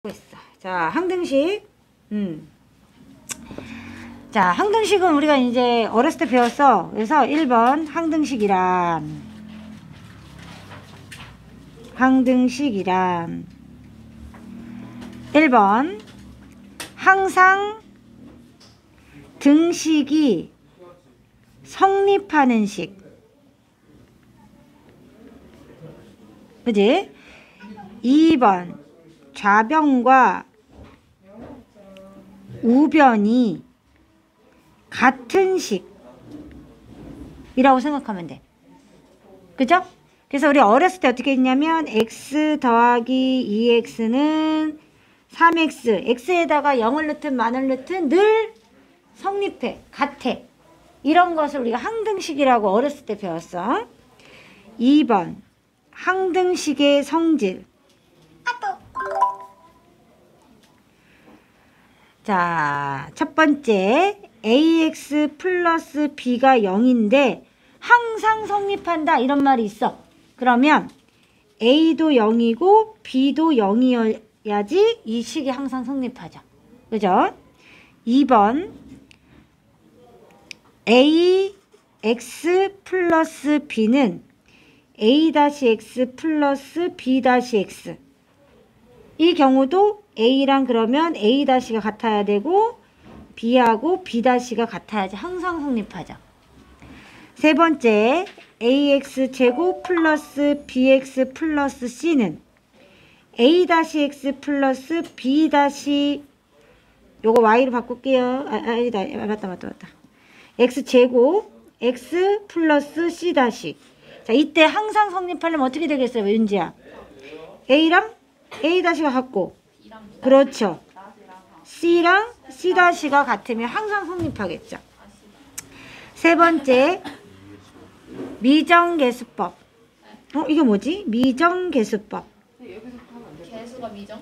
있어. 자, 항등식. 자, 항등식은 우리가 이제 어렸을 때 배웠어. 그래서 1번 항등식이란 1번 항상 등식이 성립하는 식. 그지? 2번 좌변과 우변이 같은 식이라고 생각하면 돼. 그죠? 그래서 우리 어렸을 때 어떻게 했냐면 x 더하기 2x는 3x, x에다가 0을 넣든 만을 넣든 늘 성립해, 같아. 이런 것을 우리가 항등식이라고 어렸을 때 배웠어. 2번 항등식의 성질. 자, 첫 번째 ax 플러스 b가 0인데 항상 성립한다 이런 말이 있어. 그러면 a도 0이고 b도 0이어야지 이 식이 항상 성립하죠. 그죠? 2번 ax 플러스 b는 a-x 플러스 b-x. 이 경우도 a랑 그러면 a-가 같아야 되고 b하고 b-가 같아야지 항상 성립하죠. 세 번째 ax 제곱 플러스 bx 플러스 c는 a-x 플러스 b- 요거 y로 바꿀게요. 아니다. 맞다. x 제곱 x 플러스 c-. 자, 이때 항상 성립하려면 어떻게 되겠어요, 윤지야? a랑 a-가 같고, 그렇죠. c랑 c-가 같으면 항상 성립하겠죠. 세 번째 미정계수법. 이게 뭐지? 미정계수법. 개수가 미정?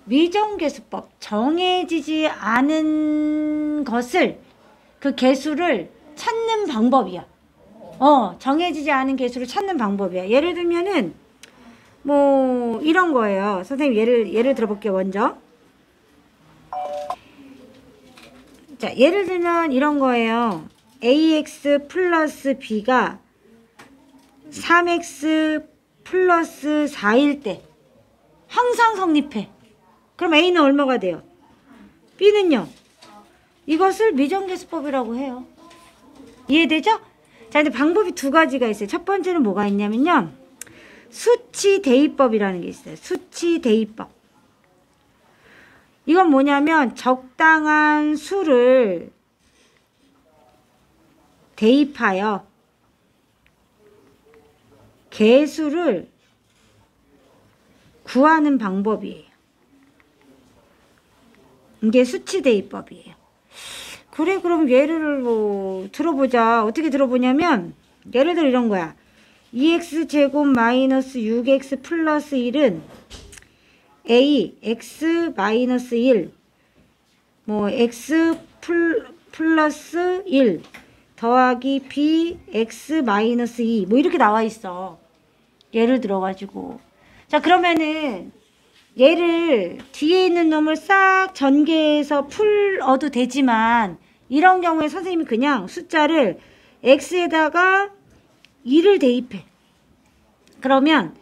미정계수법. 정해지지 않은 것을, 그 개수를 찾는 방법이야. 정해지지 않은 개수를 찾는 방법이야. 예를 들면은 뭐 이런 거예요. 선생님 예를 들어볼게요. 먼저. 자, 예를 들면 이런 거예요. ax 플러스 b가 3x 플러스 4일 때 항상 성립해. 그럼 a는 얼마가 돼요? b는요? 이것을 미정계수법이라고 해요. 이해되죠? 자, 근데 방법이 두 가지가 있어요. 첫 번째는 뭐가 있냐면요. 수치대입법이라는 게 있어요. 수치대입법. 이건 뭐냐면 적당한 수를 대입하여 개수를 구하는 방법이에요. 이게 수치대입법이에요. 그래, 그럼 예를 들어보자. 어떻게 들어보냐면 예를 들어 이런 거야. 2x제곱 마이너스 6x 플러스 1은 a x 마이너스 1 x 플러스 1 더하기 b x 마이너스 2 이렇게 나와 있어. 예를 들어가지고. 자, 그러면은 얘를 뒤에 있는 놈을 싹 전개해서 풀어도 되지만 이런 경우에 선생님이 그냥 숫자를 x에다가 2를 대입해. 그러면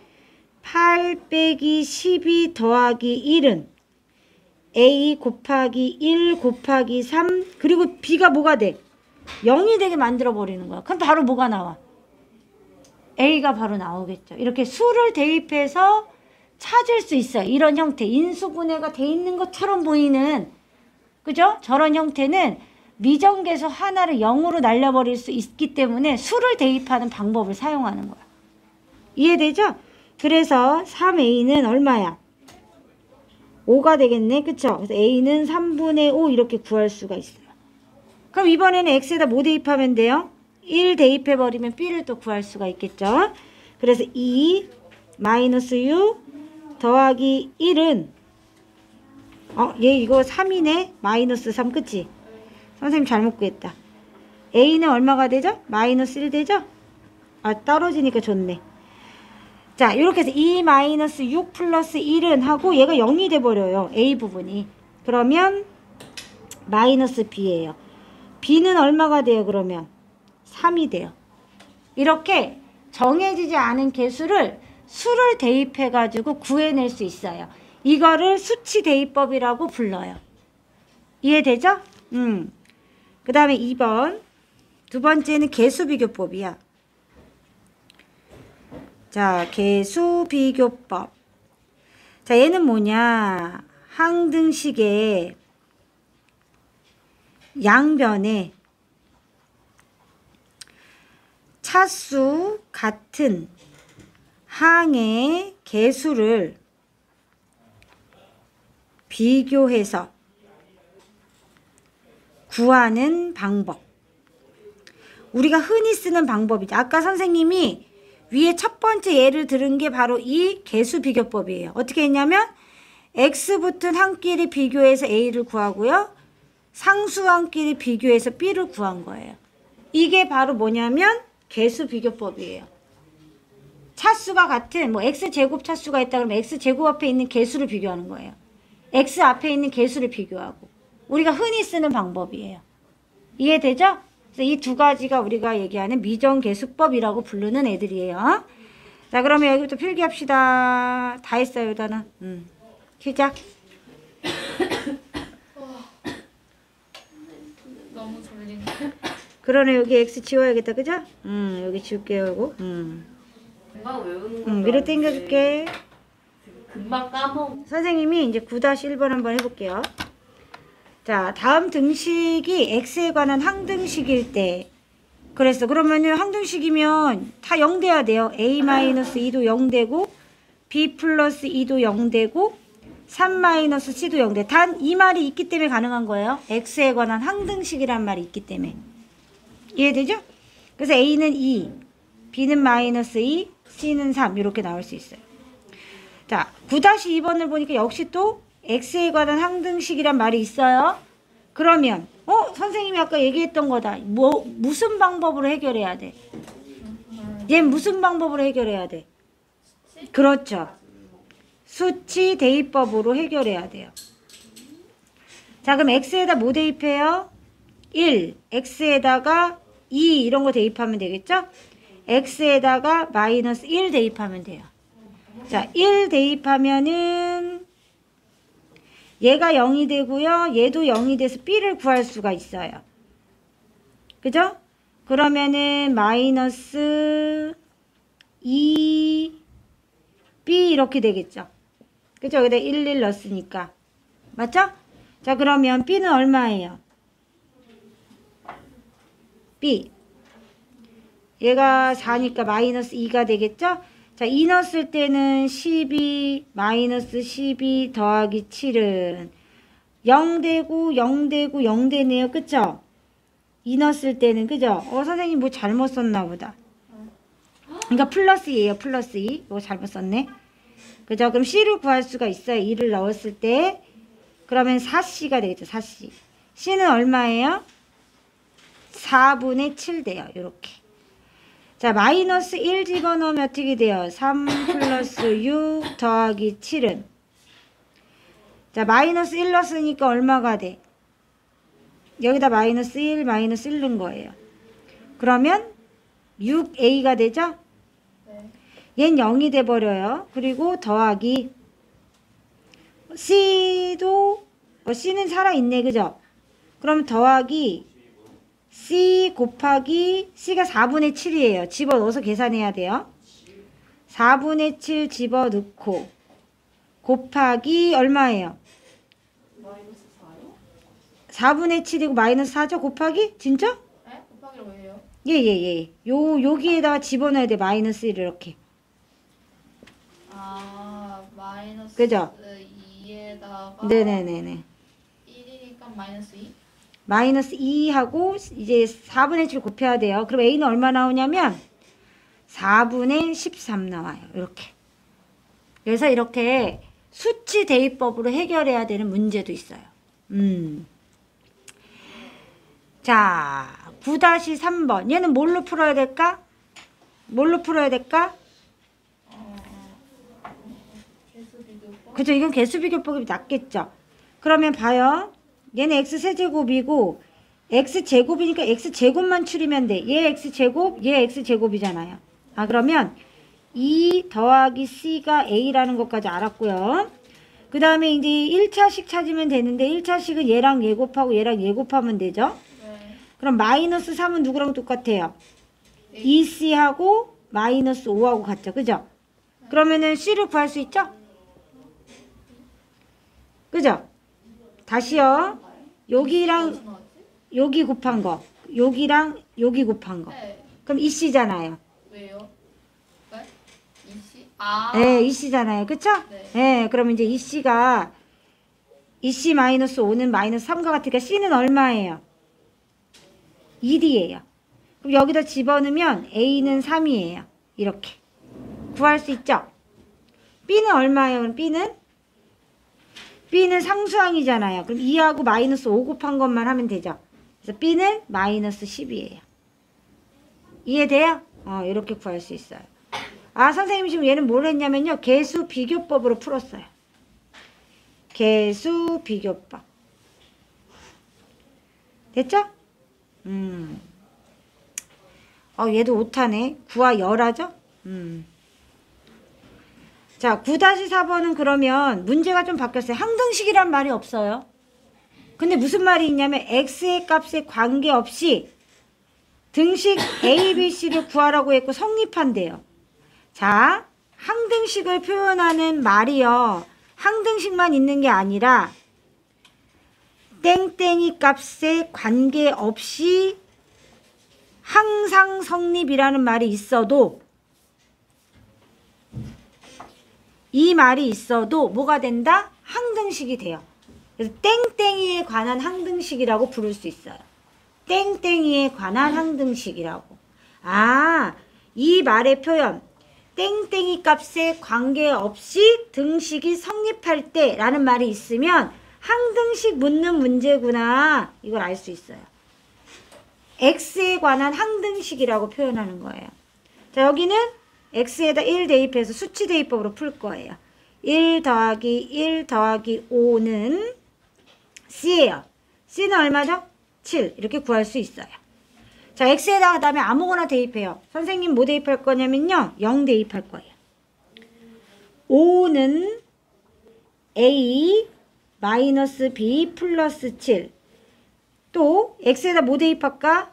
8 빼기 12 더하기 1은 a 곱하기 1 곱하기 3 그리고 b가 뭐가 돼? 0이 되게 만들어 버리는 거야. 그럼 바로 뭐가 나와? a가 바로 나오겠죠. 이렇게 수를 대입해서 찾을 수 있어요. 이런 형태, 인수분해가 돼 있는 것처럼 보이는, 그죠? 저런 형태는 미정계수 하나를 0으로 날려버릴 수 있기 때문에 수를 대입하는 방법을 사용하는 거야. 이해되죠? 그래서 3a는 얼마야? 5가 되겠네. 그쵸? 그래서 a는 3분의 5 이렇게 구할 수가 있어요. 그럼 이번에는 x에다 뭐 대입하면 돼요? 1 대입해버리면 b를 또 구할 수가 있겠죠? 그래서 2 마이너스 6 더하기 1은 얘 이거 3이네. 마이너스 3 그치? 선생님 잘못 구했다. a는 얼마가 되죠? 마이너스 1 되죠? 떨어지니까 좋네. 자, 이렇게 해서 2-6 플러스 1은 하고 얘가 0이 돼버려요. A 부분이. 그러면 마이너스 B예요. B는 얼마가 돼요, 그러면? 3이 돼요. 이렇게 정해지지 않은 개수를 수를 대입해가지고 구해낼 수 있어요. 이거를 수치 대입법이라고 불러요. 이해되죠? 그 다음에 2번. 두 번째는 개수비교법이야. 자, 개수비교법. 자, 얘는 뭐냐? 항등식의 양변에 차수 같은 항의 개수를 비교해서 구하는 방법. 우리가 흔히 쓰는 방법이죠. 아까 선생님이 위에 첫 번째 예를 들은 게 바로 이 개수 비교법이에요. 어떻게 했냐면 x 붙은 항끼리 비교해서 a를 구하고요. 상수항끼리 비교해서 b를 구한 거예요. 이게 바로 뭐냐면 개수 비교법이에요. 차수가 같은 뭐 x제곱 차수가 있다 그러면 x제곱 앞에 있는 개수를 비교하는 거예요. x 앞에 있는 개수를 비교하고. 우리가 흔히 쓰는 방법이에요. 이해되죠? 그래서 이 두 가지가 우리가 얘기하는 미정개수법이라고 부르는 애들이에요. 자, 그러면 여기부터 필기합시다. 다 했어요, 다는. 시작. 너무 졸린데. 그러네, 여기 x 지워야겠다, 그죠? 여기 지울게요, 이거. 금방 외우는 거. 위로 당겨줄게. 금방 까먹. 선생님이 이제 9-1번 한번 해볼게요. 자, 다음 등식이 x에 관한 항등식일 때 그랬어. 그러면은 항등식이면 다 0 돼야 돼요. a-2도 0 되고 b 플러스 2도 0 되고 3-c도 0 돼. 단 이 말이 있기 때문에 가능한 거예요. x에 관한 항등식이란 말이 있기 때문에. 이해되죠? 그래서 a는 2, b는 -2, c는 3 이렇게 나올 수 있어요. 자, 9-2번을 보니까 역시 또 x에 관한 항등식이란 말이 있어요. 그러면 선생님이 아까 얘기했던 거다. 무슨 방법으로 해결해야 돼? 얘 무슨 방법으로 해결해야 돼? 그렇죠. 수치 대입법으로 해결해야 돼요. 자, 그럼 x에다 뭐 대입해요? 1, x에다가 2 이런 거 대입하면 되겠죠? x에다가 -1 대입하면 돼요. 자, 1 대입하면은 얘가 0이 되고요. 얘도 0이 돼서 b를 구할 수가 있어요. 그죠? 그러면은 -2b 이렇게 되겠죠. 그죠? 여기다 1 넣었으니까. 맞죠? 자, 그러면 b는 얼마예요? b. 얘가 4니까 -2가 되겠죠? 자, 2 넣었을 때는 12, -12 더하기 7은 0 되고 0 되고 0 되네요. 그쵸? 2 넣었을 때는, 그죠? 선생님 뭐 잘못 썼나 보다. 그러니까 플러스예요. 플러스 2. 이거 잘못 썼네. 그죠? 그럼 C를 구할 수가 있어요. 2를 넣었을 때. 그러면 4C가 되겠죠. 4C. C는 얼마예요? 4분의 7 돼요. 요렇게. 자, -1 집어넣으면 어떻게 돼요? 3 플러스 6 더하기 7은. 자, -1 넣었으니까 얼마가 돼? 여기다 -1, -1 넣은 거예요. 그러면 6a가 되죠? 네. 얘는 0이 돼버려요. 그리고 더하기 c도 c는 살아있네. 그죠? 그럼 더하기 c 곱하기 c가 4분의 7이에요. 집어넣어서 계산해야 돼요. 4분의 7 집어넣고 곱하기 얼마예요? -4분의 7이고 -4죠? 곱하기? 진짜? 네? 곱하기로 왜 해요? 예. 여기에다가 집어넣어야 돼. -1 이렇게. 아, 마이너스 그죠? 2에다가 네네네네. 1이니까 -2? -2하고 이제 4분의 7 곱해야 돼요. 그럼 A는 얼마 나오냐면 4분의 13 나와요. 이렇게. 그래서 이렇게 수치 대입법으로 해결해야 되는 문제도 있어요. 자, 9-3번. 얘는 뭘로 풀어야 될까? 뭘로 풀어야 될까? 그죠? 이건 개수비교법이 낫겠죠? 그러면 봐요. 얘는 x세제곱이고 x제곱이니까 x제곱만 추리면 돼. 얘 x제곱, 얘 x제곱이잖아요. 아, 그러면 2 더하기 c가 a라는 것까지 알았고요. 그 다음에 이제 1차식 찾으면 되는데 1차식은 얘랑 얘 곱하고 얘랑 얘 곱하면 되죠? 네. 그럼 마이너스 3은 누구랑 똑같아요? 2c하고 마이너스 5하고 같죠? 그죠? 그러면은 c를 구할 수 있죠? 그죠? 다시요. 여기랑 무슨 나왔지? 여기 곱한 거, 여기랑 여기 곱한 거. 네. 그럼 이 c잖아요. 왜요? 네? 이씨? 아. 네, 이 c잖아요. 그쵸? 네. 네, 그럼 이제 이 c가 이 c 마이너스 5는 마이너스 3과 같으니까 c는 얼마예요? 2d예요. 그럼 여기다 집어넣으면 a는 3이에요. 이렇게 구할 수 있죠? b는 얼마예요? 그럼 b는 상수항이잖아요. 그럼 2하고 마이너스 5 곱한 것만 하면 되죠. 그래서 b는 마이너스 10이에요. 이해돼요? 이렇게 구할 수 있어요. 아, 선생님 지금 얘는 뭘 했냐면요. 개수 비교법으로 풀었어요. 개수 비교법. 됐죠? 얘도 오타네. 9와 열하죠? 자, 9-4번은 그러면 문제가 좀 바뀌었어요. 항등식이란 말이 없어요. 근데 무슨 말이 있냐면 x의 값에 관계없이 등식 a, b, c를 구하라고 했고 성립한대요. 자, 항등식을 표현하는 말이요. 항등식만 있는 게 아니라 땡땡이 값에 관계없이 항상 성립이라는 말이 있어도 이 말이 있어도 뭐가 된다? 항등식이 돼요. 그래서 땡땡이에 관한 항등식이라고 부를 수 있어요. 땡땡이에 관한 항등식이라고. 아, 이 말의 표현 땡땡이 값에 관계없이 등식이 성립할 때 라는 말이 있으면 항등식 묻는 문제구나. 이걸 알 수 있어요. x에 관한 항등식이라고 표현하는 거예요. 자, 여기는 x에다 1 대입해서 수치 대입법으로 풀 거예요. 1 더하기 1 더하기 5는 c예요. c는 얼마죠? 7. 이렇게 구할 수 있어요. 자, x에다가 그다음에 아무거나 대입해요. 선생님 뭐 대입할 거냐면요. 0 대입할 거예요. 5는 a 마이너스 b 플러스 7. 또 x에다 뭐 대입할까?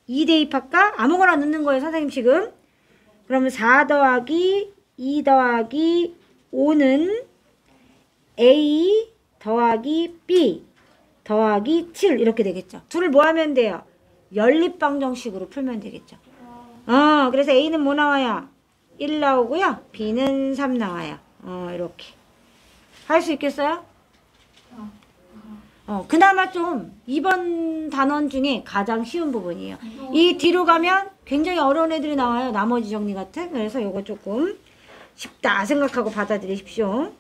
2 대입할까? 아무거나 넣는 거예요. 선생님 지금. 그러면 4 더하기 2 더하기 5는 a 더하기 b 더하기 7 이렇게 되겠죠. 둘을 뭐 하면 돼요? 연립방정식으로 풀면 되겠죠. 그래서 a는 뭐 나와요? 1 나오고요. b는 3 나와요. 이렇게. 할 수 있겠어요? 그나마 좀 이번 단원 중에 가장 쉬운 부분이에요. 이 뒤로 가면 굉장히 어려운 애들이 나와요. 나머지 정리 같은. 그래서 요거 조금 쉽다 생각하고 받아들이십시오.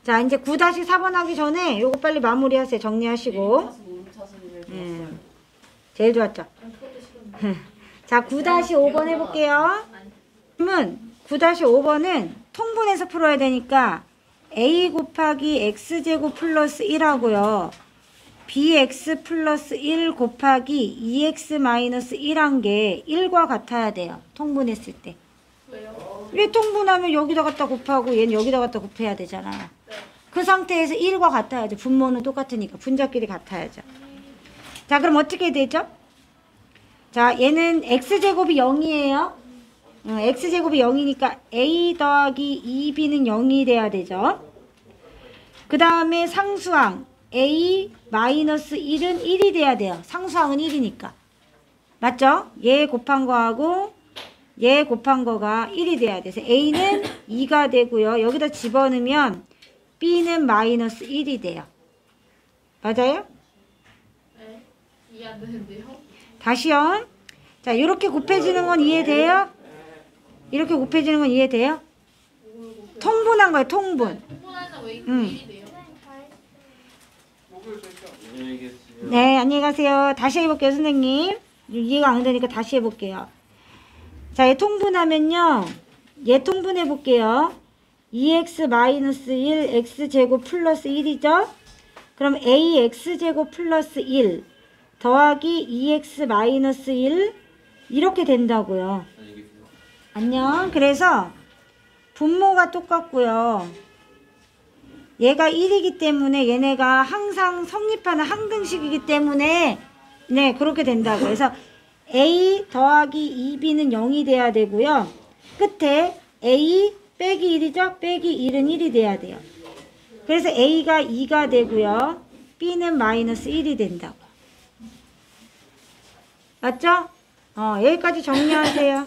자, 이제 9-4번 하기 전에 요거 빨리 마무리하세요. 정리하시고. 예. 제일 좋았죠? 자, 9-5번 해볼게요. 그러면 9-5번은 통분해서 풀어야 되니까 a 곱하기 x제곱 플러스 1하고요. bx 플러스 1 곱하기 2x 마이너스 1한 게 1과 같아야 돼요. 통분했을 때. 왜요? 왜 통분하면 여기다 갖다 곱하고 얘는 여기다 갖다 곱해야 되잖아요. 네. 그 상태에서 1과 같아야죠. 분모는 똑같으니까. 분자끼리 같아야죠. 자, 그럼 어떻게 되죠? 자, 얘는 x제곱이 0이에요. x제곱이 0이니까 a 더하기 2b는 0이 돼야 되죠. 그 다음에 상수항 a 마이너스 1은 1이 돼야 돼요. 상수항은 1이니까. 맞죠? 얘 곱한 거하고 얘 곱한 거가 1이 돼야 돼서 a는 2가 되고요. 여기다 집어넣으면 b는 마이너스 1이 돼요. 맞아요? 네. 이해 안 되는데요? 다시요. 자, 이렇게 곱해지는 건 이해돼요? 이렇게 곱해지는 건 이해돼요? 통분한 거예요, 통분. 통분하는 왜 응. 1이 돼요? 안녕히 계세요. 네, 안녕히 가세요. 다시 해볼게요, 선생님. 이해가 안 되니까 다시 해볼게요. 자, 얘 통분하면요. 얘 통분해 볼게요. 2x 마이너스 1 x제곱 플러스 1이죠? 그럼 ax제곱 플러스 1 더하기 2x 마이너스 1 이렇게 된다고요. 안녕. 그래서 분모가 똑같고요. 얘가 1이기 때문에 얘네가 항상 성립하는 항등식이기 때문에 네 그렇게 된다고. 그래서 a 더하기 2b는 0이 돼야 되고요. 끝에 a 빼기 1이죠? 빼기 1은 1이 돼야 돼요. 그래서 a가 2가 되고요. b는 마이너스 1이 된다고. 맞죠? 여기까지 정리하세요.